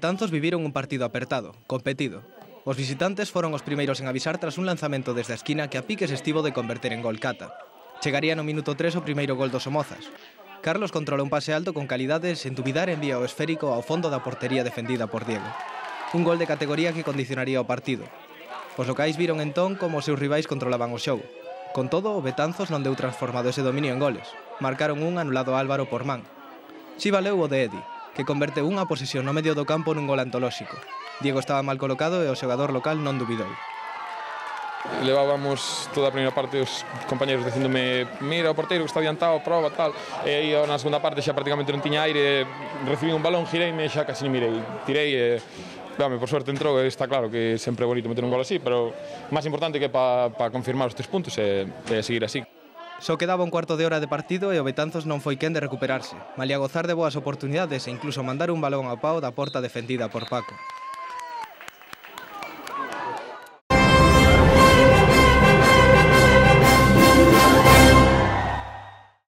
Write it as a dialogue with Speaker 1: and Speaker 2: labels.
Speaker 1: Betanzos viviron un partido apertado, competido. Os visitantes foron os primeiros en avisar tras un lanzamento desde a esquina que a piques estivo de converter en gol Cata. Chegaría no minuto 3 o primeiro gol dos Somozas. Carlos controla un pase alto con calidade e sen dubidar envía o esférico ao fondo da portería defendida por Diego. Un gol de categoría que condicionaría o partido. Os locais viron entón como os seus rivais controlaban o xogo. Con todo, o Betanzos non deu transformado ese dominio en goles. Marcaron un anulado a Álvaro por man. Si valeu o de Edi, que converteu unha posesión no medio do campo nun gol antolóxico. Diego estaba mal colocado e o xogador local non dubidou.
Speaker 2: Levábamos toda a primeira parte os compañeros dicíndome mira o porteiro que está adiantado, prova, tal. E aí na segunda parte xa prácticamente non tiña aire, recibí un balón, gireime e xa casi ni mirei. Tirei e, por suerte entrou, e está claro que sempre é bonito meter un gol así, pero máis importante que para confirmar os 3 puntos e seguir así.
Speaker 1: Só quedaba un cuarto de hora de partido e o Betanzos non foi quen de recuperarse, malia gozar de boas oportunidades e incluso mandar un balón ao pau da porta defendida por Paco.